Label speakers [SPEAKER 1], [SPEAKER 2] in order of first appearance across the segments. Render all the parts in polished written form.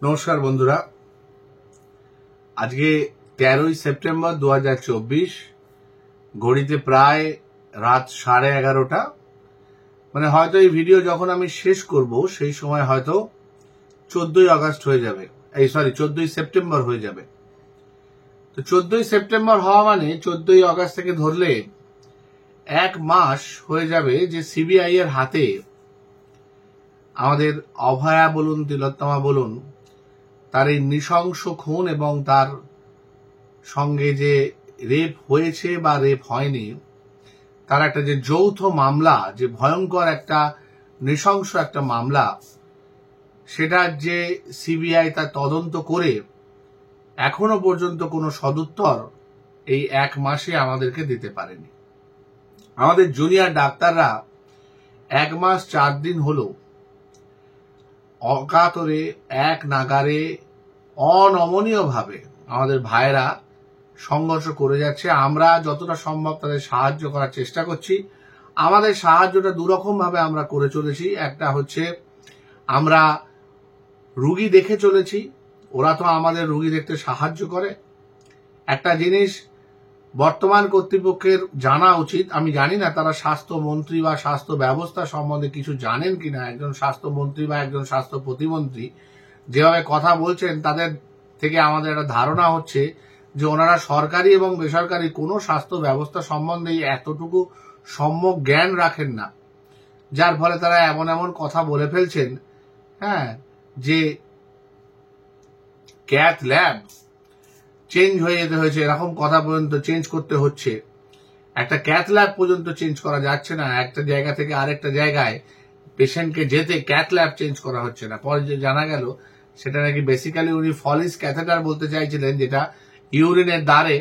[SPEAKER 1] নমস্কার বন্ধুরা, আজকে 13ই সেপ্টেম্বর 2024, ঘড়িতে প্রায় রাত 11:30। মানে হয়তো এই ভিডিও যখন আমি শেষ করব সেই সময় হয়তো 14ই আগস্ট হয়ে যাবে, 14ই সেপ্টেম্বর হয়ে যাবে। তো 14ই সেপ্টেম্বর হওয়া মানে 14ই আগস্ট থেকে ধরলে এক মাস হয়ে যাবে যে সিবিআই এর হাতে আমাদের অভয়া বলুন, তিলোত্তমা বলুন, তার এই নৃশংস খুন এবং তার সঙ্গে যে রেপ হয়েছে বা রেপ হয়নি তার একটা যে যৌথ মামলা, যে ভয়ঙ্কর একটা নৃশংস একটা মামলা, সেটার যে সিবিআই তার তদন্ত করে এখনো পর্যন্ত কোনো সদুত্তর এই এক মাসে আমাদেরকে দিতে পারেনি। আমাদের জুনিয়র ডাক্তাররা 1 মাস 4 দিন হলো অকাতরে এক নাগারে অনমনীয়ভাবে আমাদের ভাইয়েরা সংঘর্ষ করে যাচ্ছে। আমরা যতটা সম্ভব তাদের সাহায্য করার চেষ্টা করছি। আমাদের সাহায্যটা দুরকম ভাবে আমরা করে চলেছি। একটা হচ্ছে আমরা রুগী দেখে চলেছি, ওরা তো আমাদের রুগী দেখতে সাহায্য করে। একটা জিনিস বর্তমান কর্তৃপক্ষের জানা উচিত, আমি জানি না তারা স্বাস্থ্যমন্ত্রী বা স্বাস্থ্য ব্যবস্থা সম্বন্ধে কিছু জানেন কিনা। একজন স্বাস্থ্যমন্ত্রী বা একজন স্বাস্থ্য প্রতিমন্ত্রী যেভাবে কথা বলছেন তাদের থেকে আমাদের একটা ধারণা হচ্ছে যে ওনারা সরকারি এবং বেসরকারি কোনো স্বাস্থ্য ব্যবস্থা সম্বন্ধে এতটুকু সম্যক জ্ঞান রাখেন না, যার ফলে তারা এমন এমন কথা বলে ফেলছেন যে ক্যাথ ল্যাব চেঞ্জ হয়ে যেতে হয়েছে, এরকম কথা পর্যন্ত চেঞ্জ করতে হচ্ছে। একটা ক্যাথ ল্যাব পর্যন্ত চেঞ্জ করা যাচ্ছে না, একটা জায়গা থেকে আরেকটা জায়গায় পেশেন্টকে যেতে ক্যাথ ল্যাব চেঞ্জ করা হচ্ছে না। পরে যে জানা গেল সেটা নাকি বেসিক্যালি উনি ফলিস ক্যাথেটার বলতে চাইছিলেন, যেটা ইউরিনের দ্বারে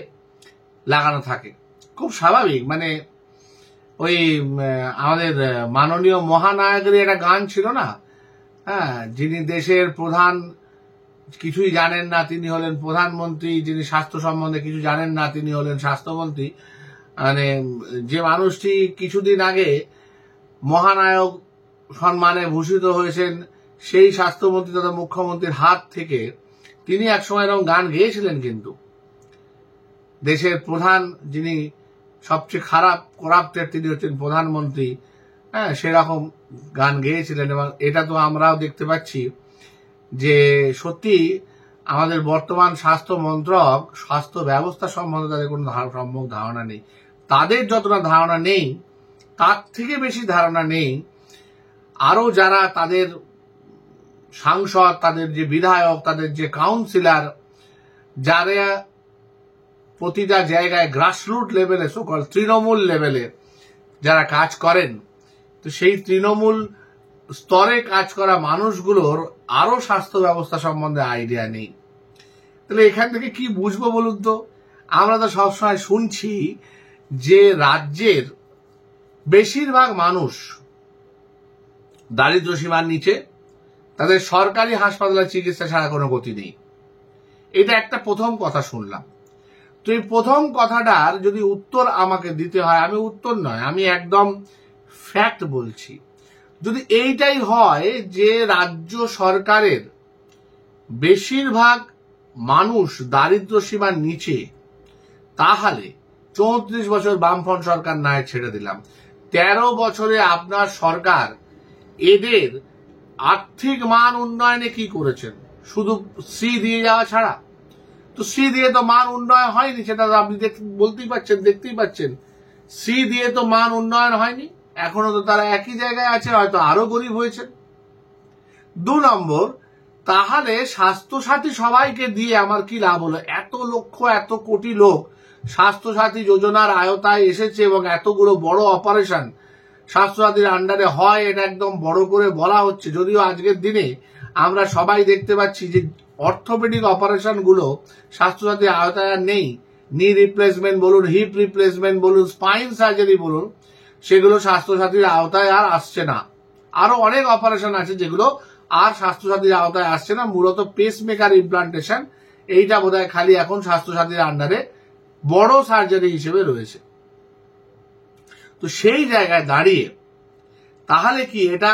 [SPEAKER 1] লাগানো থাকে। খুব স্বাভাবিক, মানে ওই আমাদের মাননীয় মহানায়কের একটা গান ছিল না, যিনি দেশের প্রধান কিছুই জানেন না তিনি হলেন প্রধানমন্ত্রী, যিনি স্বাস্থ্য সম্বন্ধে কিছু জানেন না তিনি হলেন স্বাস্থ্যমন্ত্রী। মানে যে মানুষটি কিছুদিন আগে মহানায়ক সম্মানে ভূষিত হয়েছেন সেই স্বাস্থ্যমন্ত্রী তথা মুখ্যমন্ত্রীর হাত থেকে তিনি একসময় এরকম গান গেয়েছিলেন। কিন্তু দেশের প্রধান যিনি সবচেয়ে খারাপ করাপ্টেড তিনি হচ্ছেন প্রধানমন্ত্রী, সেরকম গান গেয়েছিলেন। এবং এটা তো আমরাও দেখতে পাচ্ছি যে সত্যি আমাদের বর্তমান স্বাস্থ্য মন্ত্রক স্বাস্থ্য ব্যবস্থা সম্বন্ধে তাদের কোনো সম্যক ধারণা নেই। তাদের যতটা ধারণা নেই তার থেকে বেশি ধারণা নেই আরো যারা তাদের সাংসদ, তাদের যে বিধায়ক, তাদের যে কাউন্সিলর, যারা প্রতিটা জায়গায় গ্রাসরুট লেভেলে, সকল তৃণমূল লেভেলে যারা কাজ করেন। তো সেই তৃণমূল স্তরে কাজ করা মানুষগুলোর আরো স্বাস্থ্য ব্যবস্থা সম্বন্ধে আইডিয়া নেই। তাহলে এখান থেকে কি বুঝবো বলুন তো? আমরা তো সবসময় শুনছি যে রাজ্যের বেশিরভাগ মানুষ দারিদ্র সীমার নিচে, তাদের সরকারি হাসপাতালে চিকিৎসা ছাড়া কোনো গতি নেই। এটা একটা প্রথম কথা শুনলাম। তো এই প্রথম কথাটার যদি উত্তর আমাকে দিতে হয়, আমি উত্তর নয়, আমি একদম ফ্যাক্ট বলছি। যদি এইটাই হয় যে রাজ্য সরকারের বেশিরভাগ মানুষ দারিদ্র সীমার নিচে, তাহলে 34 বছর বামফ্রন্ট সরকার না ছেড়ে দিলাম, 13 বছরে আপনার সরকার এদের আর্থিক মান উন্নয়নে কি করেছেন? শুধু সি দিয়ে যাওয়া ছাড়া। তো সি দিয়ে তো মান উন্নয়ন হয়নি, সেটা আপনি বলতেই পারছেন, দেখতেই পাচ্ছেন। সি দিয়ে তো মান উন্নয়ন হয়নি, এখনো তো তারা একই জায়গায় আছে, হয়তো আরো গরিব হয়েছে। 2 নম্বর, তাহলে স্বাস্থ্যসাথী সবাইকে দিয়ে আমার কি লাভ হলো? এত লক্ষ এত কোটি লোক স্বাস্থ্যসাথী যোজনার আওতায় এসেছে এবং এতগুলো বড় অপারেশন স্বাস্থ্যসাথীর আন্ডারে হয়, এটা একদম বড় করে বলা হচ্ছে। যদিও আজকের দিনে আমরা সবাই দেখতে পাচ্ছি যে অর্থোপেডিক অপারেশন গুলো স্বাস্থ্যসাথীর আওতায় নেই। নি রিপ্লেসমেন্ট বলুন, হিপ রিপ্লেসমেন্ট বলুন, স্পাইন সার্জারি বলুন, সেগুলো স্বাস্থ্যসাথীর আওতায় আর আসছে না। আরো অনেক অপারেশন আছে যেগুলো আর স্বাস্থ্যসাথীর আওতায় আসছে না। মূলত পেসমেকার ইমপ্লান্টেশন, এইটা বোধহয় খালি এখন স্বাস্থ্যসাথীর আন্ডারে বড় সার্জারি হিসেবে রয়েছে। তো সেই জায়গায় দাঁড়িয়ে তাহলে কি এটা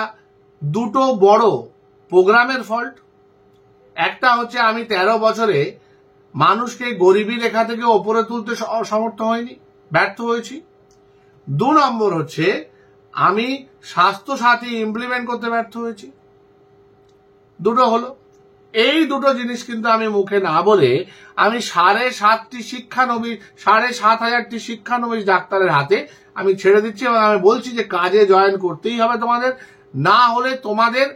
[SPEAKER 1] দুটো বড় প্রোগ্রামের ফল্ট? একটা হচ্ছে আমি 13 বছরে মানুষকে গরিবী রেখা থেকে ওপরে তুলতে সমর্থ হয়নি, ব্যর্থ হয়েছি। 2 নম্বর হচ্ছে আমি স্বাস্থ্য সাথী ইমপ্লিমেন্ট করতে ব্যর্থ হয়েছি। দুটো হলো। এই দুটো জিনিস কিন্তু আমি মুখে না বলে আমি 7,500টি শিক্ষানবিশ 7,500টি শিক্ষানবিশ ডাক্তারের হাতে আমি ছেড়ে দিচ্ছি এবং আমি বলছি যে কাজে জয়েন করতেই হবে তোমাদের, না হলে তোমাদের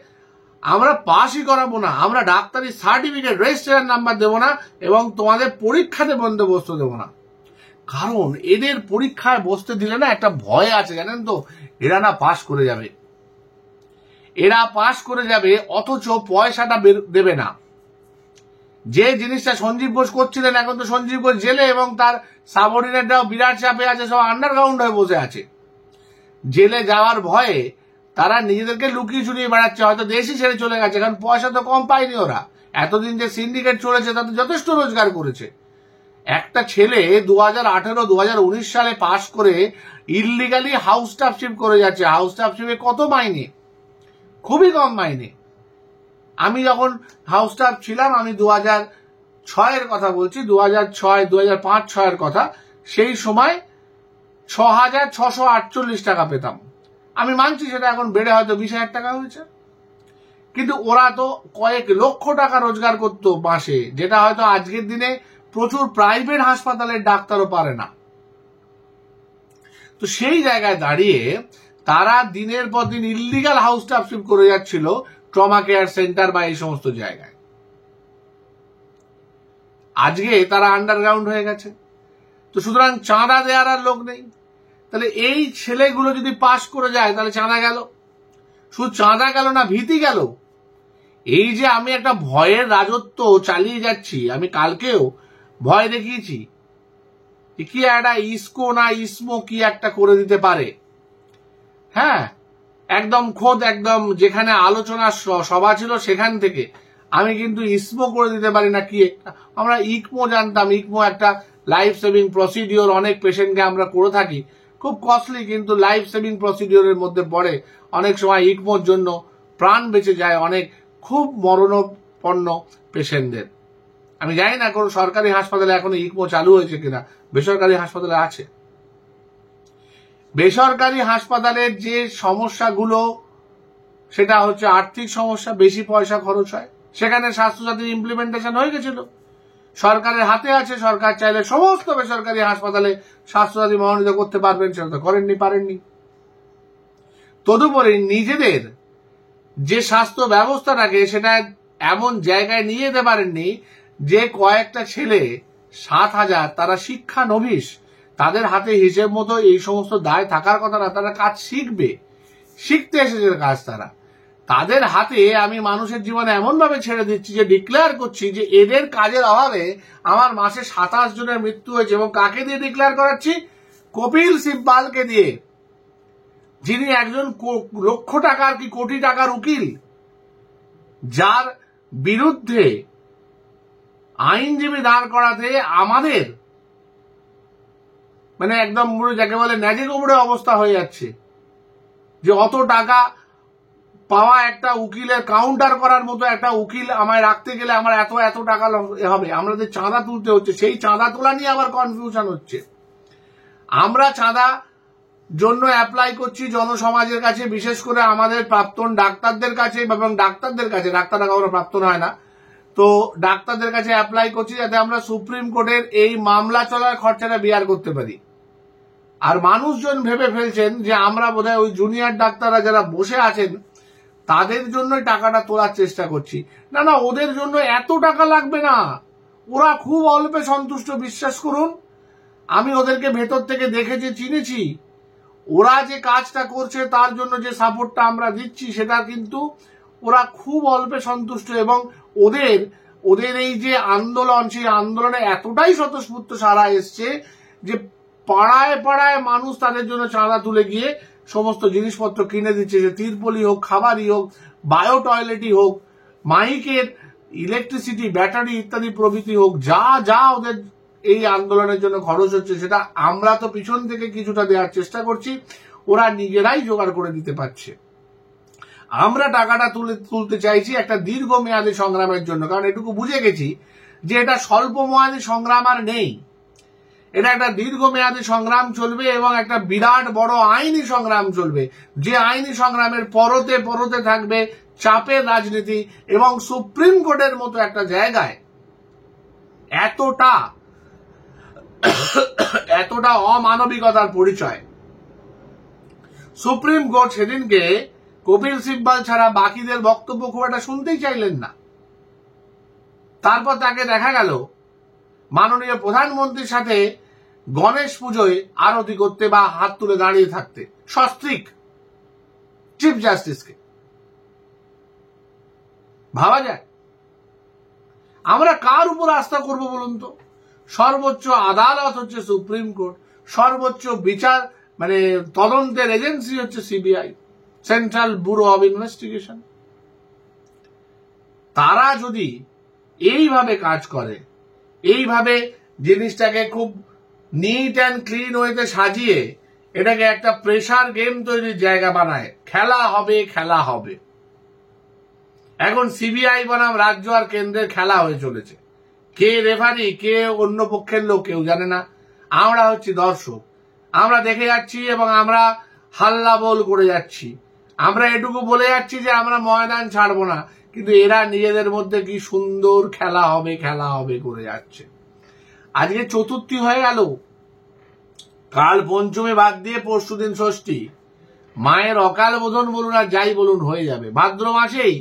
[SPEAKER 1] আমরা পাসই করাবো না, আমরা ডাক্তারি সার্টিফিকেট রেজিস্ট্রেশন নাম্বার দেবো না এবং তোমাদের পরীক্ষাতে বন্দোবস্ত দেবো না। কারণ এদের পরীক্ষায় বসতে দিলে না একটা ভয় আছে, জানেন তো, এরা না পাস করে যাবে, এরা পাস করে যাবে অথচ পয়সাটা দেবে না। যে জিনিসটা সঞ্জীব ঘোষ করছিলেন, এখন তো সঞ্জীব ঘোষ জেলে এবং তার সাবঅর্ডিনেটরাও বিরাট চাপে আছে, সব আন্ডারগ্রাউন্ড হয়ে বসে আছে। জেলে যাওয়ার ভয়ে তারা নিজেদেরকে লুকিয়ে চুরিয়ে বেড়াচ্ছে, হয়তো দেশই ছেড়ে চলে গেছে, কারণ পয়সা তো কম পায়নি ওরা। এতদিন যে সিন্ডিকেট চলেছে তাতে যথেষ্ট রোজগার করেছে। একটা ছেলে 2018-2019 সালে পাশ করে ইললিগালি হাউস স্টাফশিপ করে যাচ্ছে। হাউস স্টাফশিপে কত মাইনে? খুবই কম মাইনে। আমি যখন হাউস স্টাফ ছিলাম, আমি 2006-এর কথা বলছি, 2005-06-এর কথা, সেই সময় 6,648 টাকা পেতাম। আমি মানছি সেটা এখন বেড়ে হয়তো 20,000 টাকা হয়েছে, কিন্তু ওরা তো কয়েক লক্ষ টাকা রোজগার করতো মাসে, যেটা হয়তো আজকের দিনে প্রচুর প্রাইভেট হাসপাতালের ডাক্তারও পারে না। তো সেই জায়গায় দাঁড়িয়ে তারা দিনের পর দিন ইললিগাল হাউস স্টাফশিপ করে যাচ্ছিল ট্রমা কেয়ার সেন্টার বা এই সমস্ত জায়গায়। আজকে তারা আন্ডারগ্রাউন্ড হয়ে গেছে। তো সুতরাং চাঁদা দেওয়ার আর লোক নেই। তাহলে এই ছেলেগুলো যদি পাশ করে যায় তাহলে চাঁদা গেল। শুধু চাঁদা গেল না, ভীতি গেল। এই যে আমি একটা ভয়ের রাজত্ব চালিয়ে যাচ্ছি, আমি কালকেও ভয় দেখিয়েছি কি একটা ইসকো না ইসমো কি একটা করে দিতে পারে। হ্যাঁ, একদম খোদ একদম যেখানে আলোচনার সভা ছিল সেখান থেকে আমি কিন্তু ইসমো করে দিতে পারি না কি একটা। আমরা ইকমো জানতাম, ইকমো একটা লাইফ সেভিং প্রসিডিওর, অনেক পেশেন্টকে আমরা করে থাকি, খুব কস্টলি, কিন্তু লাইফ সেভিং প্রসিডিওরের মধ্যে পড়ে। অনেক সময় ইকমোর জন্য প্রাণ বেঁচে যায় অনেক খুব মরণাপন্ন পেশেন্টদের। আমি জানি না কোন সরকারি হাসপাতালে এখনো ইকমো চালু হয়েছে কিনা, বেসরকারি হাসপাতালে আছে। বেসরকারি হাসপাতালের যে সমস্যাগুলো, সেটা হচ্ছে আর্থিক সমস্যা, বেশি পয়সা খরচ হয়। সেখানে স্বাস্থ্যসাথীর ইমপ্লিমেন্টেশন হয়ে গেছিল, সরকারের হাতে আছে, সরকার চাইলে সমস্ত বেসরকারি হাসপাতালে স্বাস্থ্যসাথী মনোনীত করতে পারবেন, সেটা তো পারেননি। তদুপরি নিজেদের যে স্বাস্থ্য ব্যবস্থাটাকে সেটা এমন জায়গায় নিয়ে যেতে পারেননি যে কয়েকটা ছেলে 7,000 তারা শিক্ষানবিশ, তাদের হাতে হিসেব মতো এই সমস্ত দায় থাকার কথা না। তারা কাজ শিখতে এসেছে কাজ, তাদের হাতে আমি মানুষের জীবনে এমন ভাবে ছেড়ে দিচ্ছি যে ডিক্লেয়ার করছি যে এদের কাজের অভাবে আমার মাসে 27 জনের মৃত্যু হয়েছে। এবং কাকে দিয়ে ডিক্লেয়ার করাচ্ছি? কপিল সিব্বালকে দিয়ে, যিনি একজন লক্ষ টাকার কি কোটি টাকার উকিল, যার বিরুদ্ধে আইনজীবী দাঁড় করাতে আমাদের মানে একদম যাকে বলে ন্যাজে কুমড়ে অবস্থা হয়ে যাচ্ছে, যে অত টাকা পাওয়া একটা উকিলের কাউন্টার করার মতো একটা উকিল আমায় রাখতে গেলে আমার এত টাকা হবে, আমাদের চাঁদা তুলতে হচ্ছে। সেই চাঁদা তোলা নিয়ে আবার কনফিউশন হচ্ছে। আমরা চাঁদা জন্য অ্যাপ্লাই করছি জনসমাজের কাছে, বিশেষ করে আমাদের প্রাক্তন ডাক্তারদের কাছে, এবং ডাক্তাররা কখনো প্রাক্তন হয় না, তো ডাক্তারদের কাছে অ্যাপ্লাই করছি যাতে আমরা সুপ্রিম কোর্টের এই মামলা চলার খরচাটা বিয়ার করতে পারি। আর মানুষজন ভেবে ফেলছেন যে আমরা বোধহয় ওই জুনিয়র ডাক্তাররা যারা বসে আছেন তাদের জন্যই টাকাটা তোলার চেষ্টা করছি। না, ওদের জন্য এত টাকা লাগবে না, ওরা খুব অল্পে সন্তুষ্ট, বিশ্বাস করুন। আমি ওদেরকে ভেতর থেকে দেখেছি, চিনেছি। ওরা যে কাজটা করছে তার জন্য যে সাপোর্টটা আমরা দিচ্ছি সেটা কিন্তু ওরা খুব অল্পে সন্তুষ্ট। এবং ওদের এই যে আন্দোলন, সেই আন্দোলনে এতটাই স্বতঃস্ফূর্ত সারা এসছে যে পাড়ায় পাড়ায় মানুষ তাদের জন্য চাঁদা তুলে গিয়ে সমস্ত জিনিসপত্র কিনে দিচ্ছে, যে তিরপলি হোক, খাবারই হোক, বায়ো টয়লেটই হোক, মাইকের ইলেকট্রিসিটি, ব্যাটারি ইত্যাদি প্রভৃতি হোক, যা ওদের এই আন্দোলনের জন্য খরচ হচ্ছে সেটা আমরা তো পিছন থেকে কিছুটা দেওয়ার চেষ্টা করছি, ওরা নিজেরাই জোগাড় করে দিতে পারছে। আমরা টাকাটা তুলতে চাইছি একটা দীর্ঘমেয়াদী সংগ্রামের জন্য, কারণ এটুকু বুঝে গেছি যে এটা স্বল্প মেয়াদী সংগ্রাম আর নেই, এটা একটা দীর্ঘমেয়াদী সংগ্রাম চলবে এবং একটা বিরাট বড় আইনি সংগ্রাম চলবে, যে আইনি সংগ্রামের পরতে পরতে থাকবে চাপের রাজনীতি এবং সুপ্রিম কোর্টের মতো একটা জায়গায় এতটা অমানবিকতার পরিচয়। সুপ্রিম কোর্ট সেদিনকে কপিল সিব্বল ছাড়া বাকিদের বক্তব্য খুব একটা শুনতেই চাইলেন না। তারপর তাকে দেখা গেল মাননীয় প্রধানমন্ত্রীর সাথে গণেশ পুজোয় আরতি করতে বা হাত তুলে দাঁড়িয়ে থাকতে, সস্ত্রীক চিফ জাস্টিসকে। ভাবা যায় আমরা কার উপর আস্থা করব বলুন তো? সর্বোচ্চ আদালত হচ্ছে সুপ্রিম কোর্ট, সর্বোচ্চ বিচার মানে তদন্তের এজেন্সি হচ্ছে CBI, central bureau of investigation. তারা যদি এইভাবে কাজ করে, এইভাবে জিনিসটাকে খুব নিট অ্যান্ড ক্লিন ওয়েতে সাজিয়ে এটাকে একটা প্রেসার গেম তৈরির জায়গা বানায়, খেলা হবে। এখন সিবিআই বনাম রাজ্য আর কেন্দ্রের খেলা হয়ে চলেছে। কে রেফারি, কে অন্য পক্ষের লোক কেউ জানে না। আমরা হচ্ছি দর্শক, আমরা দেখে যাচ্ছি এবং আমরা হাল্লা বল করে যাচ্ছি। আমরা এটুকু বলে যাচ্ছি যে আমরা ময়দান ছাড়বো না, কিন্তু এরা নিজেদের মধ্যে কি সুন্দর খেলা হবে করে যাচ্ছে। আজকে চতুর্থী হয়ে গেল, কাল পঞ্চমী বাদ দিয়ে পরশুদিন ষষ্ঠী। মায়ের অকাল বোধন বলুন আর যাই বলুন হয়ে যাবে, ভাদ্র মাসেই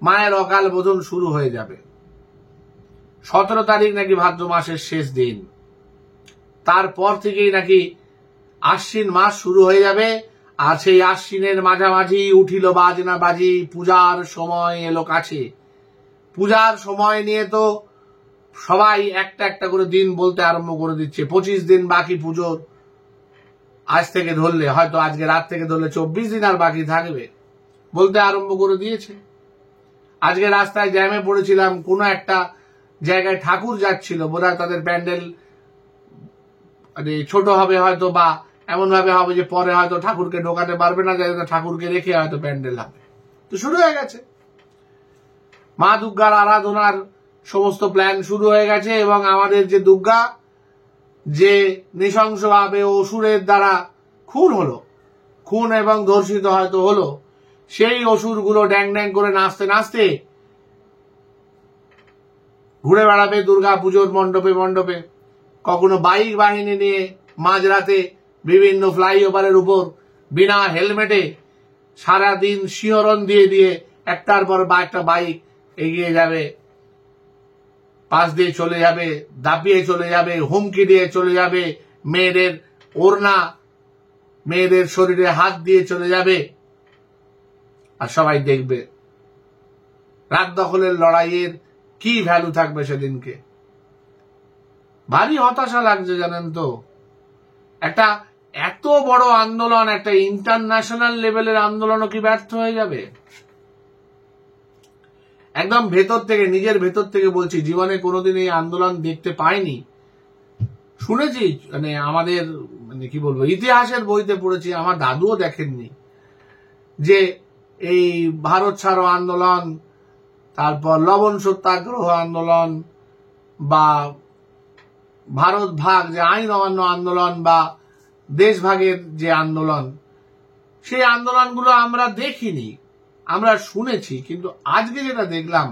[SPEAKER 1] মায়ের অকাল বোধন শুরু হয়ে যাবে। 17 তারিখ নাকি ভাদ্র মাসের শেষ দিন, তারপর থেকেই নাকি আশ্বিন মাস শুরু হয়ে যাবে। আর সেই আশ্বিনের মাঝামাঝি উঠিল বাজনা বাজি, পূজার সময় এলো কাছে। পূজার সময় নিয়ে তো সবাই একটা একটা করে দিন বলতে আরম্ভ করে দিচ্ছে। 25 দিন বাকি পুজোর, আজ থেকে ধরলে হয়তো আজকে রাত থেকে ধরলে 24 দিন আর বাকি থাকবে বলতে আরম্ভ করে দিয়েছে। আজকে রাস্তায় জ্যামে পড়েছিলাম, কোনো একটা জায়গায় ঠাকুর যাচ্ছিল, বোধহয় তাদের প্যান্ডেল ছোট হবে হয়তো, বা এমন ভাবে হবে যে পরে হয়তো ঠাকুরকে ঢোকাতে পারবে না, যাতে ঠাকুরকে রেখে হয়তো প্যান্ডেল হবে। তো শুরু হয়ে গেছে মা দুর্গার আরাধনার সমস্ত প্ল্যান শুরু হয়ে গেছে। এবং আমাদের যে দুর্গা যে নৃশংসভাবে অসুরের দ্বারা খুন এবং ধর্ষিত হয়তো হলো, সেই অসুরগুলো ড্যাং ড্যাং করে নাচতে নাচতে ঘুরে বেড়াবে দুর্গা পুজোর মণ্ডপে মণ্ডপে। কখনো বাইক বাহিনী নিয়ে মাঝরাতে বিভিন্ন ফ্লাইওভারের উপর বিনা হেলমেটে সারাদিন শিহরণ দিয়ে দিয়ে একটার পর একটা বাইক এগিয়ে যাবে, পাশ দিয়ে চলে যাবে, দাপিয়ে চলে যাবে, হুমকি দিয়ে চলে যাবে, মেয়েদের ওড়না, মেয়েদের শরীরে হাত দিয়ে চলে যাবে। আর সবাই দেখবে রাত দখলের লড়াইয়ের কি ভ্যালু থাকবে সেদিনকে। ভারী হতাশা লাগছে জানেন তো। একটা এত বড় আন্দোলন, একটা ইন্টারন্যাশনাল লেভেলের আন্দোলনও কি ব্যর্থ হয়ে যাবে? একদম ভেতর থেকে, নিজের ভেতর থেকে বলছি, জীবনে কোনোদিন এই আন্দোলন দেখতে পাইনি। শুনেছি, মানে আমাদের কি বলবো, ইতিহাসের বইতে পড়েছি, আমার দাদুও দেখেননি, যে এই ভারত ছাড়ো আন্দোলন, তারপর লবণ সত্যাগ্রহ আন্দোলন, বা ভারত ভাগ যে আইন অমান্য আন্দোলন, বা দেশভাগের যে আন্দোলন, সেই আন্দোলনগুলো আমরা দেখিনি, আমরা শুনেছি। কিন্তু আজকে যেটা দেখলাম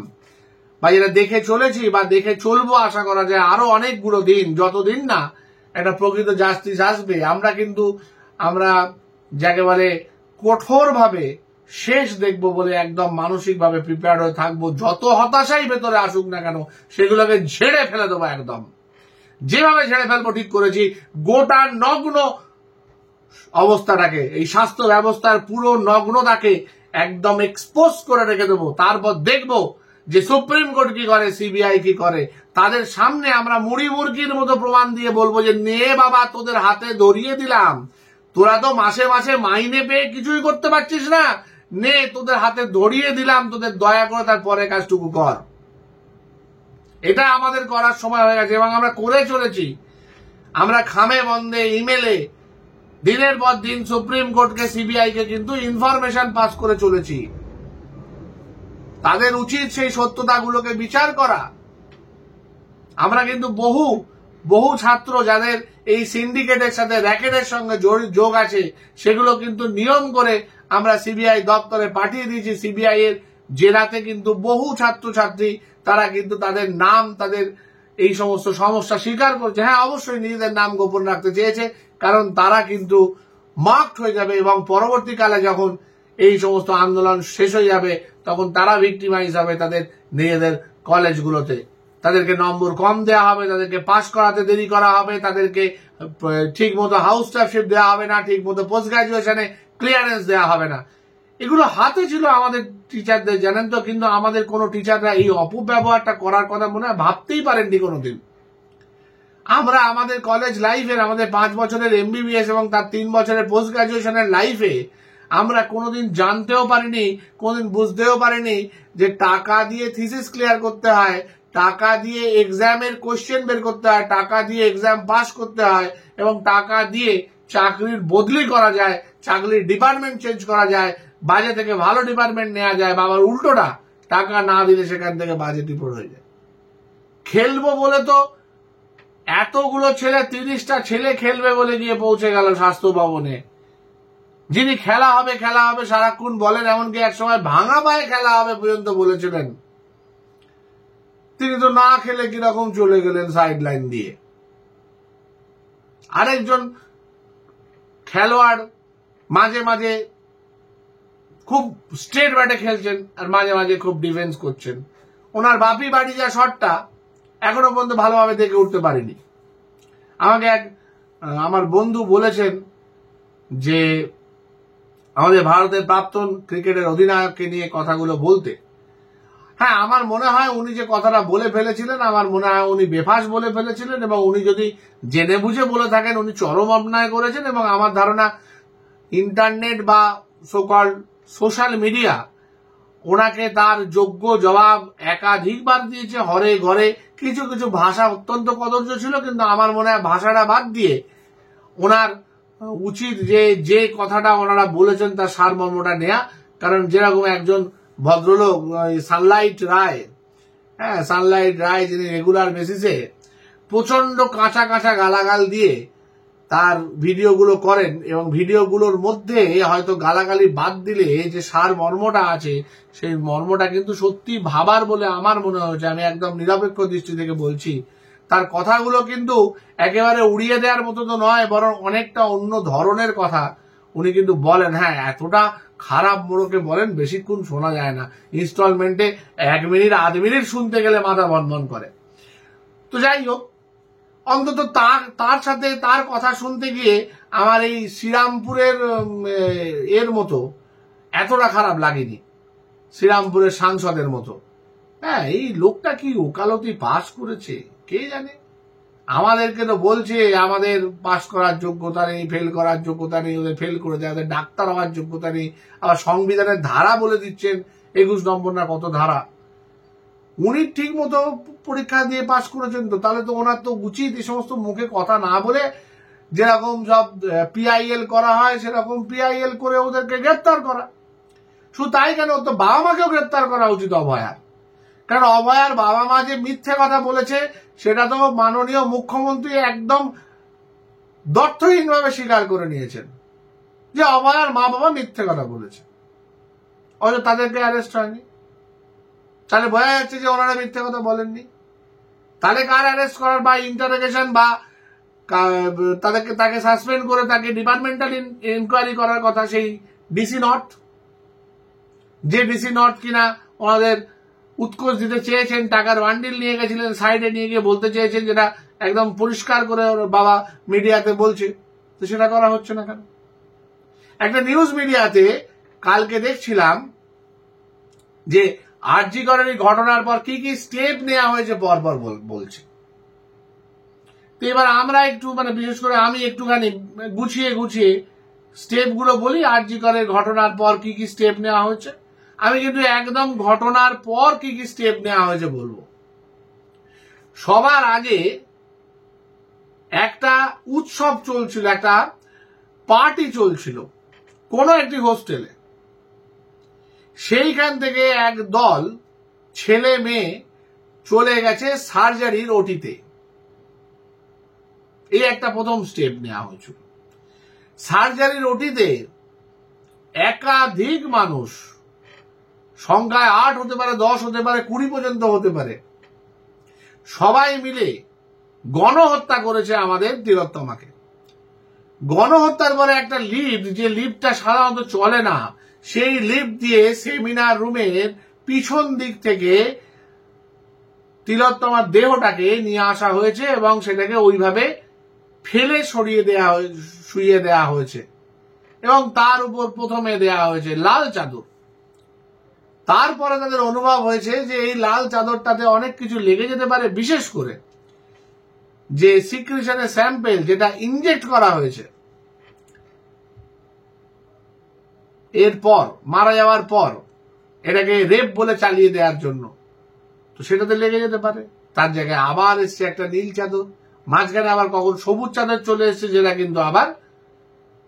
[SPEAKER 1] বা যেটা দেখে চলেছি বা দেখে চলবো, আশা করা যায় আরো অনেকগুলো দিন, যতদিন না একটা প্রকৃত জাস্টিস আসবে, আমরা যাকে বলে কঠোরভাবে শেষ দেখবো বলে একদম মানসিকভাবে প্রিপেয়ার হয়ে থাকবো। যত হতাশাই ভেতরে আসুক না কেন, সেগুলোকে ঝেড়ে ফেলে দেবো। একদম যেভাবে ঝেড়ে ফেলবো ঠিক করেছি, গোটা নগ্ন অবস্থাটাকে, এই স্বাস্থ্য ব্যবস্থার পুরো নগ্নতাকে একদম এক্সপোজ করে রেখে দেবো। তারপর দেখবো যে সুপ্রিম কোর্ট কি করে, সিবিআই কি করে। তাদের সামনে আমরা মুড়ি মুরগির মতো প্রমাণ দিয়ে বলবো যে নে বাবা, তোদের হাতে ধরিয়ে দিলাম, তোরা তো মাসে মাসে মাইনে পেয়ে কিছুই করতে পারছিস না, নে তোদের হাতে ধরিয়ে দিলাম, তোদের দয়া করে তার পরে কাজটুকু কর। এটা আমাদের করার সময় হয়ে গেছে এবং আমরা করে চলেছি। আমরা খামে বন্ধে ইমেলে দিনের পর দিন সুপ্রিম কোর্টকে, সিবিআই কে কিন্তু ইনফরমেশন পাস করে চলেছি। তাদের উচিত সেই সত্যতাগুলোকে বিচার করা। আমরা কিন্তু বহু ছাত্র যাদের এই সিন্ডিকেটের সাথে র্যাকেটের সঙ্গে যোগ আছে, সেগুলো কিন্তু নিয়ম করে আমরা সিবিআই দপ্তরে পাঠিয়ে দিয়েছি। সিবিআই এর জেরাতে কিন্তু বহু ছাত্রছাত্রী তারা কিন্তু তাদের নাম, তাদের এই সমস্ত সমস্যা স্বীকার করছে। হ্যাঁ, অবশ্যই নিজেদের নাম গোপন রাখতে চেয়েছে, কারণ তারা কিন্তু মার্কড হয়ে যাবে এবং পরবর্তীকালে যখন এই সমস্ত আন্দোলন শেষ হয়ে যাবে তখন তারা ভিক্টিমাইজ হবে তাদের নিজেদের কলেজগুলোতে। তাদেরকে নম্বর কম দেওয়া হবে, তাদেরকে পাস করাতে দেরি করা হবে, তাদেরকে ঠিক মতো হাউস স্টাফশিপ দেওয়া হবে না, ঠিক মতো পোস্ট গ্রাজুয়েশনে ক্লিয়ারেন্স দেওয়া হবে না। এগুলো হাতে ছিল আমাদের টিচারদের, জানেন তো। কিন্তু আমাদের কোনো টিচাররা এই অপব্যবহারটা করার কথা মনে হয় ভাবতেই পারেননি কোনোদিন। আমরা আমাদের কলেজ লাইফের, আমাদের 5 বছরের এমবিবিএস এবং তার 3 বছরের পোস্ট গ্রাজুয়েশনের লাইফে আমরা কোনোদিন জানতেও পারিনি, কোনোদিন বুঝতেও পারিনি যে টাকা দিয়ে থিসিস ক্লিয়ার করতে হয়, টাকা দিয়ে এক্সামের কোশ্চেন বের করতে হয়, টাকা দিয়ে এক্সাম পাস করতে হয় এবং টাকা দিয়ে চাকরির বদলি করা যায়, চাকরির ডিপার্টমেন্ট চেঞ্জ করা যায়, বাজে থেকে ভালো ডিপার্টমেন্ট নেওয়া যায়। বাবার উল্টোটা, টাকা না দিলে সেখান থেকে বাজে রিপোর্ট হয়ে যায়। খেলবো বলে তো এতগুলো ছেলে, 30টা ছেলে খেলবে বলে গিয়ে পৌঁছে গেল স্বাস্থ্য ভবনে। যিনি খেলা হবে সারাক্ষণ বলেন, এমনকি একসময় ভাঙা পায়ে খেলা হবে পর্যন্ত বলেছিলেন, তিনি তো না খেলে কিরকম চলে গেলেন সাইড লাইন দিয়ে। আরেকজন খেলোয়াড় মাঝে মাঝে খুব স্ট্রেট ব্যাটে খেলছেন আর মাঝে মাঝে খুব ডিফেন্স করছেন। ওনার বাপি বাড়ি যা শটটা এখনো পর্যন্ত ভালোভাবে দেখে উঠতে পারিনি। আমাকে আমার বন্ধু বলেছেন যে আমাদের ভারতের প্রাক্তন ক্রিকেটের অধিনায়ককে নিয়ে কথাগুলো বলতে। হ্যাঁ, আমার মনে হয় উনি যে কথাটা বলে ফেলেছিলেন, আমার মনে হয় উনি বেফাস বলে ফেলেছিলেন, এবং উনি যদি জেনে বুঝে বলে থাকেন উনি চরম অন্যায় করেছেন। এবং আমার ধারণা ইন্টারনেট বা সোশ্যাল মিডিয়া ওনাকে তার যোগ্য জবাব একাধিকবার দিয়েছে, হরে ঘরে। কিছু কিছু ভাষা অত্যন্ত কদর্য ছিল, কিন্তু আমার মনে হয় ভাষাটা বাদ দিয়ে ওনার উচিত যে কথাটা ওনারা বলেছেন তার সারমর্মটা নেয়া। কারণ যেরকম একজন ভদ্রলোক সানলাইট রায় যিনি রেগুলার বেসিসে প্রচন্ড কাঁচা কাঁচা গালাগাল দিয়ে তার ভিডিওগুলো করেন, এবং ভিডিওগুলোর মধ্যে হয়তো গালাগালি বাদ দিলে যে সারমর্মটা আছে সেই মর্মটা কিন্তু সত্যি ভাবার বলে আমার মনে হয়েছে। আমি একদম নিরপেক্ষ দৃষ্টি থেকে বলছি, তার কথাগুলো কিন্তু একেবারে উড়িয়ে দেওয়ার মতো তো নয়, বরং অনেকটা অন্য ধরনের কথা উনি কিন্তু বলেন। হ্যাঁ, এতটা খারাপ মোড়কে বলেন বেশিক্ষণ শোনা যায় না, ইনস্টলমেন্টে 1 মিনিট 8 মিনিট শুনতে গেলে মাথা বনবন করে। তো যাই হোক, অন্তত তার সাথে তার কথা শুনতে গিয়ে আমার এই শ্রীরামপুরের এর মতো এতটা খারাপ লাগেনি, শ্রীরামপুরের সাংসদের মতো। হ্যাঁ, এই লোকটা কি ওকালতি পাশ করেছে কে জানে। আমাদেরকে তো বলছে আমাদের পাশ করার যোগ্যতা নেই, ফেল করার যোগ্যতা নেই, ওদের ফেল করে দেয়, ওদের ডাক্তার হওয়ার যোগ্যতা নেই। আবার সংবিধানের ধারা বলে দিচ্ছেন 21 নম্বর না কত ধারা। উনি ঠিক মতো পরীক্ষা দিয়ে পাশ করেছেন, তো তাহলে তো ওনার তো উচিত এই সমস্ত মুখে কথা না বলে যেরকম সব PIL করা হয় সেরকম PIL করে ওদেরকে গ্রেপ্তার করা। শুধু তাই কেন, তো বাবা মাকেও গ্রেপ্তার করা উচিত অভয়ার। কারণ অভয়ার বাবা মা যে মিথ্যে কথা বলেছে সেটা তো মাননীয় মুখ্যমন্ত্রী একদম দর্থহীনভাবে স্বীকার করে নিয়েছেন যে অভয়ার মা বাবা মিথ্যে কথা বলেছে, অথচ তাদেরকে অ্যারেস্ট হয়নি। তাহলে বোঝা যাচ্ছে যে ওনারা মিথ্যে কথা বলেননি। তাহলে কার অ্যারেস্ট করার বা ইন্টারোগেশন বা তাকে সাসপেন্ড করে তাকে ডিপার্টমেন্টাল ইনকোয়ারি করার কথা সেই ডিসি নর্থ, যে ডিসি নর্থ কিনা ওনাদের উৎকোচ দিতে চেয়েছেন, টাকার বান্ডিল নিয়ে গেছিলেন, সাইডে নিয়ে গিয়ে বলতে চেয়েছেন, যেটা একদম পরিষ্কার করে ওর বাবা মিডিয়াতে বলছে, তো সেটা করা হচ্ছে না কেন? একটা নিউজ মিডিয়াতে কালকে দেখছিলাম যে আরজি করের এই ঘটনার পর কি কি স্টেপ নেওয়া হয়েছে পরপর বলছে। তো এবার আমরা একটু বিশেষ করে আমি একটুখানি গুছিয়ে স্টেপগুলো বলি। আরজি করের ঘটনার পর কি কি স্টেপ নেওয়া হয়েছে, আমি কিন্তু একদম ঘটনার পর কি কি স্টেপ নেওয়া হয়েছে বলবো। সবার আগে একটা উৎসব চলছিল, একটা পার্টি চলছিল কোন একটি হোস্টেলে। সেইখান থেকে এক দল ছেলে মেয়ে চলে গেছে সার্জারির ওটিতে। এই একটা প্রথম স্টেপ নেওয়া হয়েছিল। সার্জারির ওটিতে একাধিক মানুষ, সংখ্যায় 8 হতে পারে, 10 হতে পারে, 20 পর্যন্ত হতে পারে, সবাই মিলে গণহত্যা করেছে আমাদের তিলোত্তমাকে। গণহত্যার পরে একটা লিফট, যে লিফটটা সাধারণত চলে না, সেই লিফট দিয়ে সেমিনার রুমের পিছন দিক থেকে তিলোত্তমার দেহটাকে নিয়ে আসা হয়েছে এবং সেটাকে ওইভাবে ফেলে শুইয়ে দেওয়া হয়েছে এবং তার উপর প্রথমে দেওয়া হয়েছে লাল চাদর। তারপরে তাদের অনুভব হয়েছে যে এই লাল চাদরটাতে অনেক কিছু লেগে যেতে পারে, বিশেষ করে যে সিক্রেশনের স্যাম্পেল যেটা ইনজেক্ট করা হয়েছে এরপর মারা যাওয়ার পর এটাকে রেপ বলে চালিয়ে দেওয়ার জন্য, তো সেটাতে লেগে যেতে পারে। তার জায়গায় আবার এসছে একটা নীল চাদর, মাঝখানে আবার কখন সবুজ চাদর চলে এসছে, যেটা কিন্তু আবার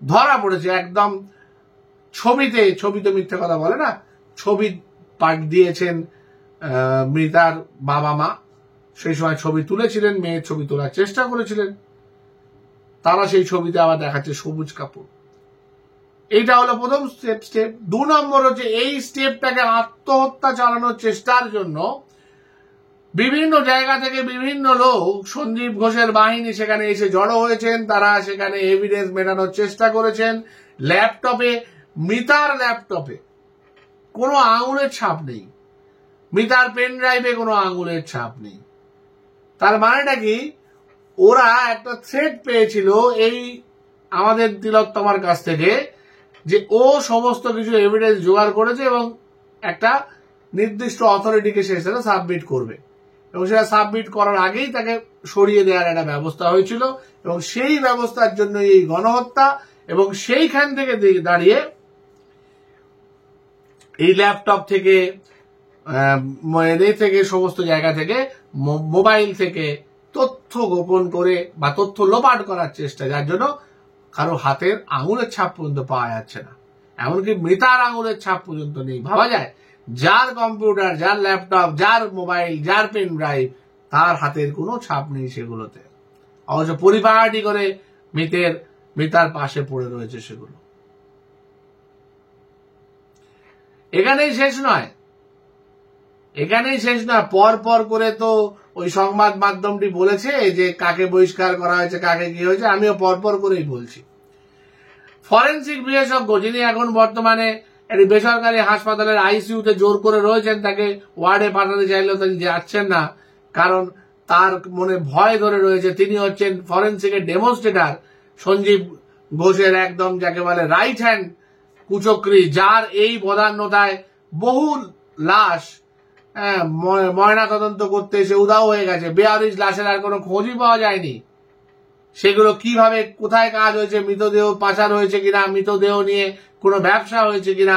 [SPEAKER 1] ধরা পড়েছে একদম ছবি তো মিথ্যে কথা বলে না, ছবি পাঠ দিয়েছেন মৃতার বাবা মা, সেই সময় ছবি তুলেছিলেন, মেয়ের ছবি তোলার চেষ্টা করেছিলেন, তারা সেই ছবিতে আবার দেখাচ্ছে সবুজ কাপড়। এইটা হলো প্রথম স্টেপ। 2 নম্বর হচ্ছে এই স্টেপটাকে আত্মহত্যা চালানোর চেষ্টার জন্য বিভিন্ন জায়গা থেকে বিভিন্ন লোক, সঞ্জীব ঘোষের বাহিনী সেখানে এসে জড়ো হয়েছেন, তারা সেখানে এভিডেন্স মেটানোর চেষ্টা করেছেন। ল্যাপটপে, মৃতার ল্যাপটপে কোনো আঙুলের ছাপ নেই, মৃতার পেন ড্রাইভে কোনো আঙুলের ছাপ নেই। তার মানেটা কি, ওরা একটা থ্রেট পেয়েছিল এই আমাদের তিলোত্তমার কাছ থেকে যে ও সমস্ত কিছু এভিডেন্স জোগাড় করেছে এবং একটা নির্দিষ্ট অথরিটিকে সে সেটা সাবমিট করবে, এবং সেটা সাবমিট করার আগেই তাকে সরিয়ে দেওয়ার একটা ব্যবস্থা হয়েছিল এবং সেই ব্যবস্থার জন্য এই গণহত্যা। এবং সেইখান থেকে দাঁড়িয়ে এই ল্যাপটপ থেকে সমস্ত জায়গা থেকে, মোবাইল থেকে তথ্য গোপন করে বা তথ্য লোপাট করার চেষ্টা, যার জন্য কারো হাতের আঙুলের ছাপ পর্যন্ত পাওয়া যাচ্ছে না, এমনকি মৃতার আঙুলের ছাপ পর্যন্ত নেই। ভাবা যায়, যার কম্পিউটার, যার ল্যাপটপ, যার মোবাইল, যার পেন ড্রাইভ, তার হাতের কোনো ছাপ নেই সেগুলোতে, অবশ্য পরিপাটি করে মৃতার পাশে পড়ে রয়েছে সেগুলো। এখানেই শেষ নয়, পর পর করে তো ওই সংবাদ মাধ্যমটি বলেছে যে কাকে বহিষ্কার করা হয়েছে, কাকে কি হয়েছে, আমিও পরপর করেই বলছি। ফরেন্সিক বিশেষজ্ঞ, যিনি এখন বর্তমানে একটি বেসরকারি হাসপাতালের আইসিইউতে জোর করে রয়েছেন, তাকে ওয়ার্ডে পাঠাতে চাইলেও তিনি যাচ্ছেন না, কারণ তার মনে ভয় ধরে রয়েছে। তিনি হচ্ছেন ফরেন্সিকের ডেমনস্ট্রেটর সঞ্জীব ঘোষের একদম যাকে বলে রাইট হ্যান্ড কুচক্রী, যার এই বদান্যতায় বহু লাশ ময়না তদন্ত করতে এসে উধাও হয়ে গেছে। 42 লাশের আর কোনো খোঁজই পাওয়া যায়নি। সেগুলো কিভাবে, কোথায় কাজ হয়েছে, মৃতদেহ পাচার হয়েছে কিনা, মৃতদেহ নিয়ে কোনো ব্যবসা হয়েছে কিনা,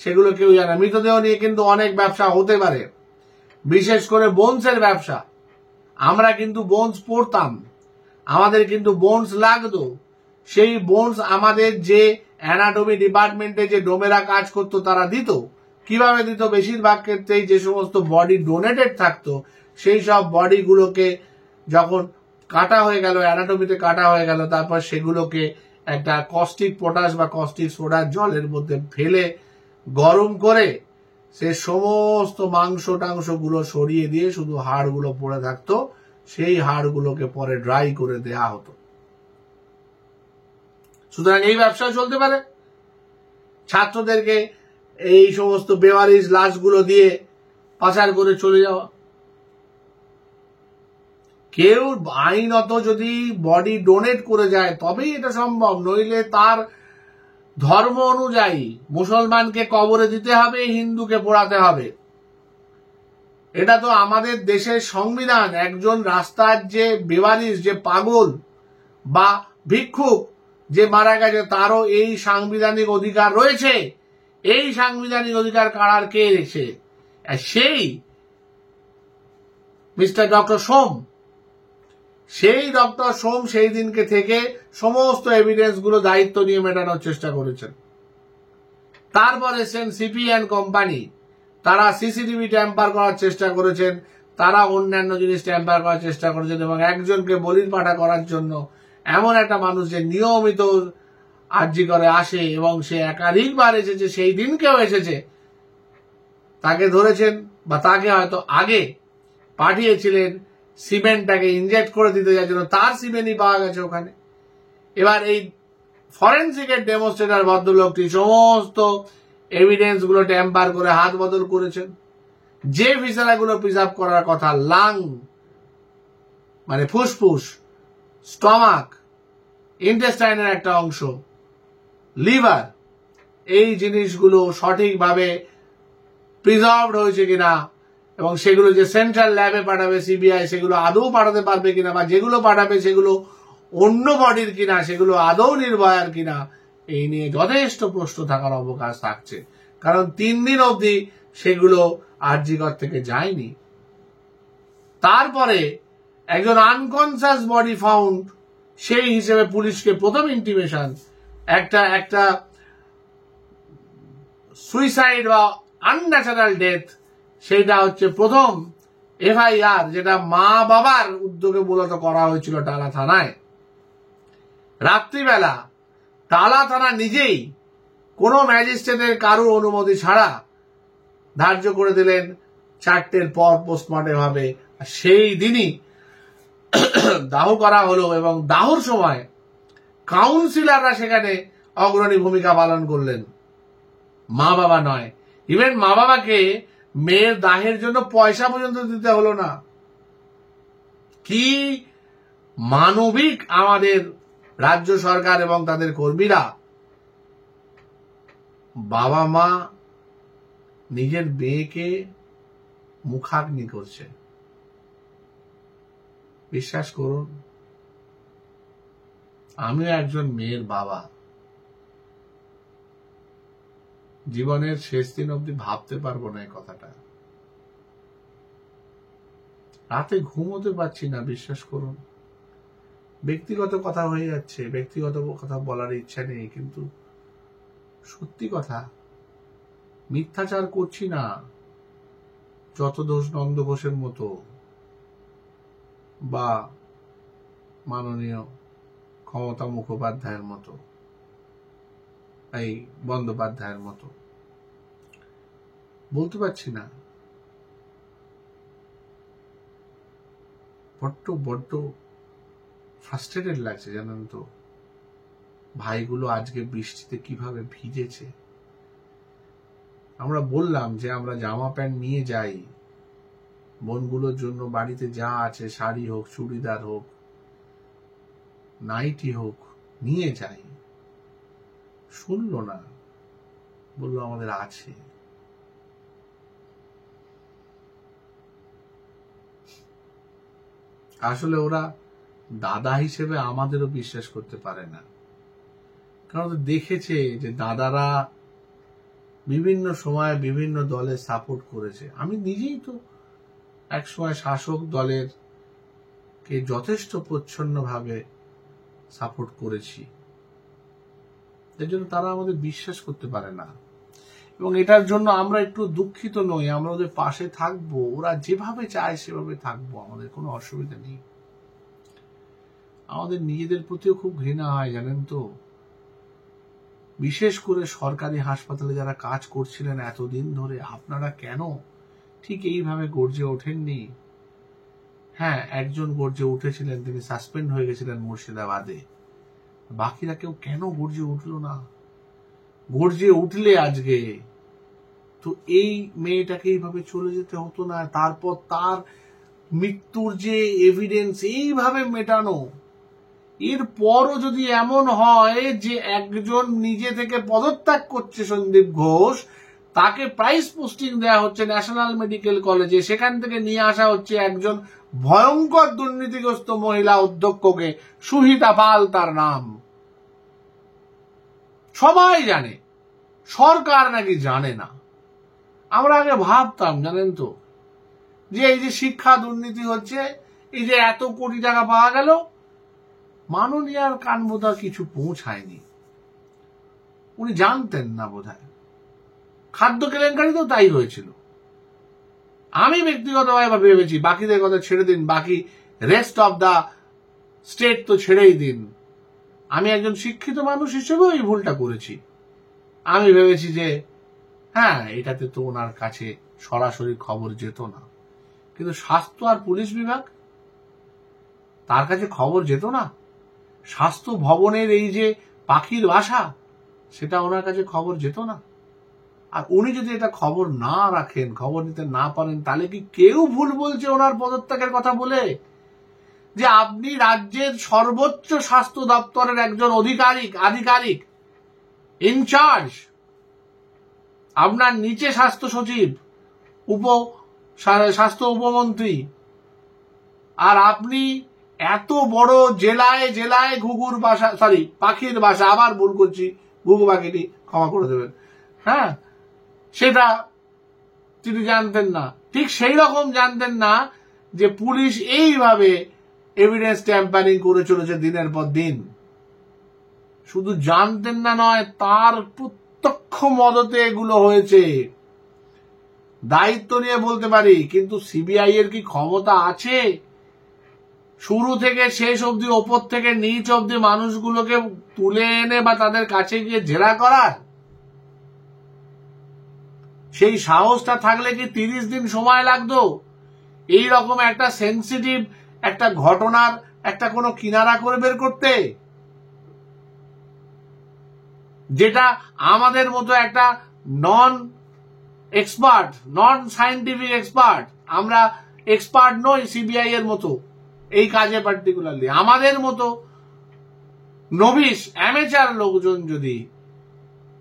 [SPEAKER 1] সেগুলো কেউ জানে না। মৃতদেহ নিয়ে কিন্তু অনেক ব্যবসা হতে পারে, বিশেষ করে বোনসের ব্যবসা। আমরা কিন্তু বোনস পড়তাম, আমাদের কিন্তু বোনস লাগতো। সেই বোনস আমাদের যে অ্যানাটমি ডিপার্টমেন্টে যে ডোমেরা কাজ করতো তারা দিত। কিভাবে দিত? বেশিরভাগ ক্ষেত্রেই যে সমস্ত বডি ডোনেটেড থাকতো, সেই সব বডিগুলোকে যখন কাটা হয়ে গেল, অ্যানাটমিতে কাটা হয়ে গেল, তারপর সেগুলোকে একটা কস্টিক পটাশ বা কস্টিক সোডার জলের মধ্যে ফেলে গরম করে সে সমস্ত মাংস টাংসগুলো সরিয়ে দিয়ে শুধু হাড়গুলো পড়ে থাকতো। সেই হাড়গুলোকে পরে ড্রাই করে দেয়া হতো। সুতরাং এই ব্যবসা চলতে পারে। ছাত্রদেরকে এই সমস্ত বেওয়ারিশ লাশগুলো দিয়ে পাচার করে চলে যাওয়া। কেউ আইনত যদি বডি ডোনেট করে যায় তবেই এটা সম্ভব, নইলে তার ধর্ম অনুযায়ী মুসলমানকে কবরে দিতে হবে, হিন্দুকে পোড়াতে হবে। এটা তো আমাদের দেশের সংবিধান। একজন রাস্তার যে বেওয়ারিশ, যে পাগল বা ভিক্ষুক যে মারা গেছে, তারও এই সাংবিধানিক অধিকার রয়েছে। এই সাংবিধানিক অধিকার কারার কে রেখেছে? সেই মিস্টার ডক্টর সোম, সেই দিনকে থেকে সমস্ত এভিডেন্স গুলো দায়িত্ব নিয়ে মেটানোর চেষ্টা করেছেন। তারপর এসছেন সিপি অ্যান্ড কোম্পানি, তারা সিসিটিভি ট্যাম্পার করার চেষ্টা করেছেন, তারা অন্যান্য জিনিস ট্যাম্পার করার চেষ্টা করেছেন, এবং একজনকে বলির পাঠা করার জন্য এমন একটা মানুষ যে নিয়মিত আরজি করে আসে এবং সে একাধিকবার এসেছে, সেই দিনকেও এসেছে, তাকে ধরেছেন বা তাকে হয়তো আগে পাঠিয়েছিলেন সিমেন্টটাকে ইনজেক্ট করে দিতে যাওয়ার জন্য, তার সিমেন্টই পাওয়া গেছে ওখানে। এবার এই ফরেন্সিকের ডেমনস্ট্রেটর ভদ্রলোকটি সমস্ত এভিডেন্স গুলো ট্যাম্পার করে হাত বদল করেছেন। যে ভিসারাগুলো প্রিজার্ভ করার কথা, লাং মানে ফুসফুস, স্টমাক, ইন্টেস্টাইনের একটা অংশ, লিভার, এই জিনিসগুলো সঠিকভাবে প্রিজার্ভড হয়েছে কিনা এবং সেগুলো যে সেন্ট্রাল ল্যাবে পাঠাবে সিবিআই, সেগুলো আদৌ পাঠাতে পারবে কিনা, বা যেগুলো পাঠাবে সেগুলো অন্য বডির কিনা, সেগুলো আদৌ নির্ভয়ার কিনা, এই নিয়ে যথেষ্ট প্রশ্ন থাকার অবকাশ থাকছে। কারণ 3 দিন অবধি সেগুলো আরজিকর থেকে যায়নি। তারপরে একজন আনকনসিয়াস বডি ফাউন্ড, সেই হিসেবে পুলিশকে প্রথম ইন্টিমেশন একটা সুইসাইড বা আনন্যাচারাল ডেথ, সেটা হচ্ছে প্রথম এফআইআর, যেটা মা বাবার উদ্যোগে মূলত করা হয়েছিল টালা থানায়। রাত্রিবেলা টালা থানা নিজেই কোনো ম্যাজিস্ট্রেটের কারোর অনুমতি ছাড়া ধার্য করে দিলেন 4টের পর পোস্টমর্টেম হবে। সেই দিনই দাহ করা হলো এবং দাহর সময় কাউন্সিলররা সেখানে অগ্রণী ভূমিকা পালন করলেন, মা বাবা নয়। ইভেন মা বাবাকে মেয়ের দাহের জন্য পয়সা পর্যন্ত দিতে হলো না। কি মানবিক আমাদের রাজ্য সরকার এবং তাদের কর্মীরা! বাবা মা নিজের মেয়েকে মুখাগ্নি করছে। বিশ্বাস করুন, আমিও একজন মেয়ের বাবা। জীবনের শেষ দিন অবধি ভাবতে পারবো না এই কথাটা। রাতে ঘুমোতে পারছি না, বিশ্বাস করুন। ব্যক্তিগত কথা হয়ে যাচ্ছে, ব্যক্তিগত কথা বলার ইচ্ছা নেই, কিন্তু সত্যি কথা, মিথ্যাচার করছি না। যত দোষ নন্দ ঘোষের মতো বা মাননীয় ক্ষমতা মুখোপাধ্যায়ের মতো, এই বন্দ্যোপাধ্যায়ের মতো বলতে পারছি না। বড্ড ফ্রাস্ট্রেটেড লাগছে, জানেন তো। ভাইগুলো আজকে বৃষ্টিতে কিভাবে ভিজেছে। আমরা বললাম যে আমরা জামা প্যান্ট নিয়ে যাই বোনগুলোর জন্য, বাড়িতে যা আছে, শাড়ি হোক, চুড়িদার হোক, নাইটি হোক, নিয়ে যাই। শুনলো না, বললো আমাদের আছে। আসলে ওরা দাদা হিসেবে আমাদেরও বিশ্বাস করতে পারে না, কারণ দেখেছে যে দাদারা বিভিন্ন সময় বিভিন্ন দলের সাপোর্ট করেছে। আমি নিজেই তো একসময় শাসক দলের কে যথেষ্ট প্রচ্ছন্নভাবে সাপোর্ট করেছি। এর জন্য তারা আমাদের বিশ্বাস করতে পারে না, এবং এটার জন্য আমরা একটু দুঃখিত নই। আমরা ওদের পাশে থাকবো, ওরা যেভাবে চায় সেভাবে থাকবো, আমাদের কোনো অসুবিধা নেই। আমাদের নিজেদের প্রতিও খুব ঘৃণা হয়, জানেন তো। বিশেষ করে সরকারি হাসপাতালে যারা কাজ করছিলেন এতদিন ধরে, আপনারা কেন ঠিক এইভাবে গর্জে ওঠেননি? হ্যাঁ, একজন গর্জে উঠেছিলেন, তিনি সাসপেন্ড হয়ে গেছিলেন মুর্শিদাবাদে। বাকিরা কেউ কেন গর্জে উঠল না? গর্জে উঠলে আজকে তো এই মেয়েটাকে এইভাবে চলে যেতে হতো না। তারপর তার মৃত্যুর যে এভিডেন্স এইভাবে মেটানো, এরপরও যদি এমন হয় যে একজন নিজে থেকে পদত্যাগ করছে সন্দীপ ঘোষ, তাকে প্রাইস পোস্টিং দেওয়া হচ্ছে ন্যাশনাল মেডিকেল কলেজে, সেখান থেকে নিয়ে আসা হচ্ছে একজন ভয়ঙ্কর দুর্নীতিগ্রস্ত মহিলা অধ্যক্ষকে, সুহিতা পাল তার নাম। সবাই জানে, সরকার নাকি জানে না। আমরা আগে ভাবতাম, জানেন তো, যে এই যে শিক্ষা দুর্নীতি হচ্ছে, এই যে এত কোটি টাকা পাওয়া গেল, মাননীয়ার কান বোধহয় কিছু পৌঁছায়নি, উনি জানতেন না বোধহয়। খাদ্য কেলেঙ্কারিতেও তাই হয়েছিল। আমি ব্যক্তিগতভাবে ভেবেছি, বাকিদের কথা ছেড়ে দিন, বাকি রেস্ট অফ দা স্টেট তো ছেড়েই দিন, আমি একজন শিক্ষিত মানুষ হিসেবেও এই ভুলটা করেছি। আমি ভেবেছি যে হ্যাঁ, এটাতে তো ওনার কাছে সরাসরি খবর যেত না, কিন্তু স্বাস্থ্য আর পুলিশ বিভাগ, তার কাছে খবর যেত না। স্বাস্থ্য ভবনের এই যে পাখির বাসা, সেটা ওনার কাছে খবর যেত না। আর উনি যদি এটা খবর না রাখেন, খবর নিতে না পারেন, তাহলে কি কেউ ভুল বলছে ওনার পদত্যাগের কথা বলে? যে আপনি রাজ্যের সর্বোচ্চ স্বাস্থ্য দপ্তরের একজন আধিকারিক, ইনচার্জ, আপনার নিচে স্বাস্থ্য সচিব, স্বাস্থ্য উপমন্ত্রী, আর আপনি এত বড় জেলায় জেলায় পাখির বাসা, আবার ভুল করছি, ঘুঘু পাখিটি ক্ষমা করে দেবেন, হ্যাঁ, সেটা তিনি জানতেন না। ঠিক সেই রকম জানতেন না যে পুলিশ এইভাবে এভিডেন্স ট্যাম্পারিং করে চলেছে দিনের পর দিন। শুধু জানতেন না নয়, তার প্রত্যক্ষ মদতে এগুলো হয়েছে। দায়িত্ব নিয়ে বলতে পারি, কিন্তু সিবিআই এর কি ক্ষমতা আছে শুরু থেকে শেষ অবধি, ওপর থেকে নিচ অবধি মানুষগুলোকে তুলে এনে বা তাদের কাছে গিয়ে জেরা করার? সেই সাহসটা থাকলে কি 30 দিন সময় লাগতো এই রকম একটা সেন্সিটিভ একটা ঘটনার একটা কোনো কিনারা করে বের করতে? যেটা আমাদের মতো একটা নন সায়েন্টিফিক এক্সপার্ট, আমরা এক্সপার্ট নই সিবিআই এর মতো এই কাজে, পার্টিকুলারলি আমাদের মতো নভিস অ্যামেচার লোকজন যদি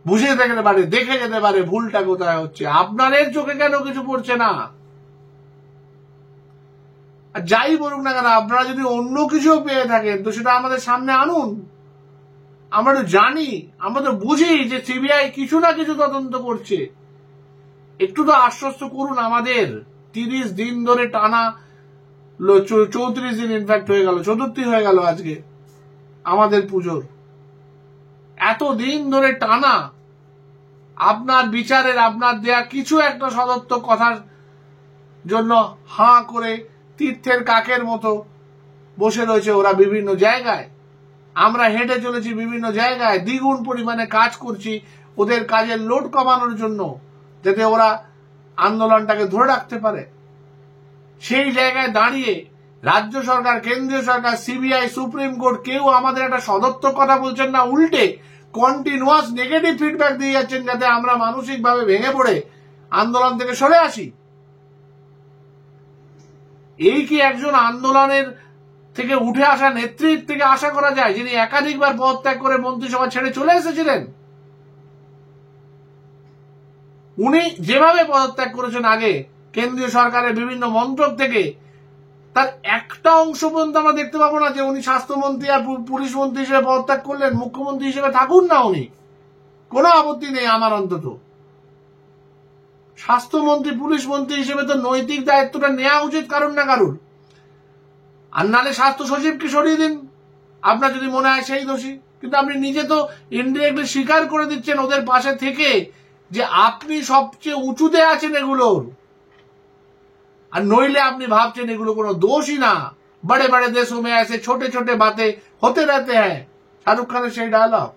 [SPEAKER 1] বুঝে যেতে পারে, দেখে যেতে পারে ভুলটা কোথায় হচ্ছে, আপনাদের চোখে কেন কিছু পড়ছে না? যাই বলুক না কেন, আপনারা যদি অন্য কিছু পেয়ে থাকেন তো সেটা আমাদের সামনে আনুন। আমরা তো জানি, আমরা তো বুঝি যে সিবিআই কিছু না কিছু তদন্ত করছে। একটু তো আশ্বস্ত করুন আমাদের। 30 দিন ধরে টানা, 34 দিন ইনফ্যাক্ট হয়ে গেল, 44 হয়ে গেল আজকে আমাদের পুজোর, এত দিন ধরে টানা আপনার বিচারের, আপনার দেয়া কিছু একটা সদর্থ কথার জন্য হাঁ করে তীর্থের কাকের মতো বসে রয়েছে ওরা বিভিন্ন জায়গায়। আমরা হেঁটে চলেছি বিভিন্ন জায়গায়, দ্বিগুণ পরিমাণে কাজ করছি ওদের কাজের লোড কমানোর জন্য, যাতে ওরা আন্দোলনটাকে ধরে রাখতে পারে। সেই জায়গায় দাঁড়িয়ে রাজ্য সরকার, কেন্দ্রীয় সরকার, সিবিআই, সুপ্রিম কোর্ট কেউ আমাদের একটা সদর্থ কথা বলছেন না, উল্টে কন্টিনিউয়াস নেগেটিভ ফিডব্যাক দিয়ে যাচ্ছেন, যাতে আমরা মানসিকভাবে ভেঙে পড়ে আন্দোলন থেকে সরে আসি। এই কি একজন আন্দোলনের থেকে উঠে আসা নেত্রীর থেকে আশা করা যায়, যিনি একাধিকবার পদত্যাগ করে মন্ত্রিসভা ছেড়ে চলে এসেছিলেন? উনি যেভাবে পদত্যাগ করেছেন আগে কেন্দ্রীয় সরকারের বিভিন্ন মন্ত্রক থেকে, তার একটা অংশ পর্যন্ত আমরা দেখতে পাবো না যে উনি স্বাস্থ্যমন্ত্রী আর পুলিশ মন্ত্রী হিসেবে পদত্যাগ করলেন। মুখ্যমন্ত্রী হিসেবে থাকুন না উনি, কোনো আপত্তি নেই আমার অন্তত। স্বাস্থ্যমন্ত্রী, পুলিশ মন্ত্রী হিসেবে তো নৈতিক দায়িত্বটা নেওয়া উচিত কারুর না কারুর। আর নাহলে স্বাস্থ্য সচিবকে সরিয়ে দিন আপনার যদি মনে হয় সেই দোষী। কিন্তু আপনি নিজে তো ইনডিরেক্টলি স্বীকার করে দিচ্ছেন ওদের পাশে থেকে যে আপনি সবচেয়ে উঁচুতে আছেন এগুলোর। আর নইলে আপনি ভাবছেন এগুলো কোনো দোষই না, বড়ে বড়ে দেশোं में ऐसे छोटे छोटे बातें होते रहते हैं। শাহরুখ খানের সেই ডায়লগ।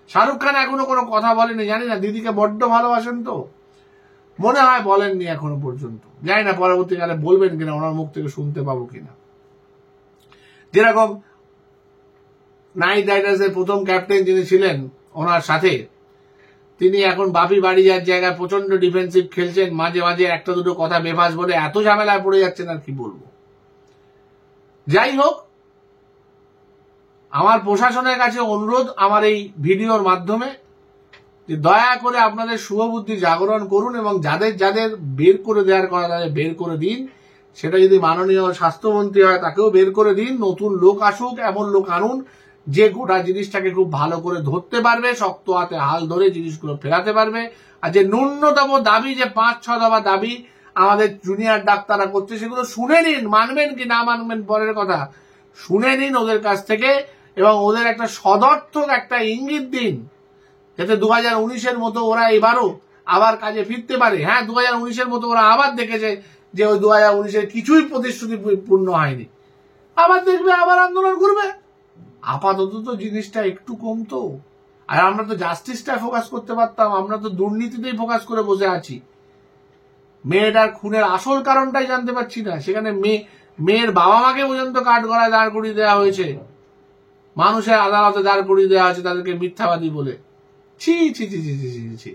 [SPEAKER 1] শাহরুখ খান এখনো কোনো কথা বলেনি, জানি না, দিদিকে বড্ড ভালোবাসেন তো মনে হয় বলেননি এখনো পর্যন্ত, জানি না পরবর্তীকালে বলবেন কিনা, ওনার মুখ থেকে শুনতে পাবো কিনা। যেরকম নাইট রাইডার্সের প্রথম ক্যাপ্টেন যিনি ছিলেন, ওনার সাথে তিনি এখন বাপি বাড়ি যাওয়ার জায়গায় প্রচন্ড ডিফেন্সিভ খেলছেন, মাঝে মাঝে একটা দুটো কথা বেফাস বলে এত ঝামেলায় পড়ে যাচ্ছেন, আর কি বলবো। যাই হোক, আমার প্রশাসনের কাছে অনুরোধ আমার এই ভিডিওর মাধ্যমে যে দয়া করে আপনাদের শুভবুদ্ধি জাগরণ করুন এবং যাদের যাদের বের করে দেওয়ার কথা তাদের বের করে দিন। সেটা যদি মাননীয় স্বাস্থ্যমন্ত্রী হয় তাকেও বের করে দিন, নতুন লোক আসুক, এমন লোক আনুন যে গোটা জিনিসটাকে খুব ভালো করে ধরতে পারবে, শক্ত হাতে হাল ধরে জিনিসগুলো ফেরাতে পারবে। আর যে ন্যূনতম দাবি, যে 5-6 দফা দাবি আমাদের জুনিয়র ডাক্তাররা করছে, সেগুলো শুনে নিন, মানবেন কি না মানবেন পরের কথা, শুনে নিন ওদের কাছ থেকে এবং ওদের একটা সদর্থক একটা ইঙ্গিত দিন যাতে 2019-এর মতো ওরা এবারও আবার কাজে ফিরতে পারে। হ্যাঁ, 2019-এর মতো ওরা আবার দেখেছে যে ওই 2019-এর কিছুই প্রতিশ্রুতি পূর্ণ হয়নি, আবার দেখবে, আবার আন্দোলন করবে। আপাতত তো জিনিসটা একটু কমতো। আর আমরা তো জাস্টিসটা ফোকাস করতে পারতাম, আমরা তো দুর্নীতিতেই ফোকাস করে বসে আছি। মেয়েটার খুনের আসল কারণটাই জানতে পারছি না। সেখানে মেয়ের বাবা মাকে পর্যন্ত কাঠগড়ায় দাঁড় করিয়ে দেওয়া হয়েছে, মানুষের আদালতে দাঁড় করিয়ে দেওয়া হয়েছে তাদেরকে মিথ্যাবাদী বলে। ছি ছি ছি ছি ছি ছি ছি,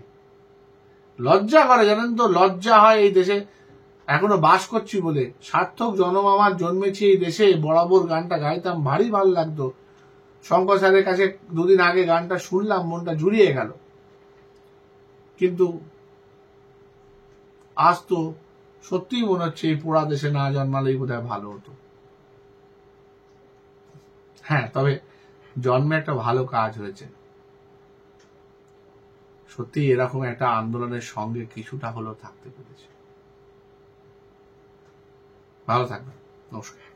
[SPEAKER 1] লজ্জা করে, জানেন তো, লজ্জা হয় এই দেশে এখনো বাস করছি বলে। সার্থক জনম আমার জন্মেছি এই দেশে, বরাবর গানটা গাইতাম, ভারী ভালো লাগতো। শঙ্কর স্যারের কাছে দুদিন আগে গানটা শুনলাম, মনটা জুড়িয়ে গেল। কিন্তু আজ তো সত্যিই মনে হচ্ছে এই পোড়া দেশে না জন্মালেই বোধহয় ভালো হতো। হ্যাঁ, তবে জন্মে একটা ভালো কাজ হয়েছে। সত্যি এরকম একটা আন্দোলনের সঙ্গে কিছুটা হলেও থাকতে পেরেছে। ভালো থাকবেন, নমস্কার।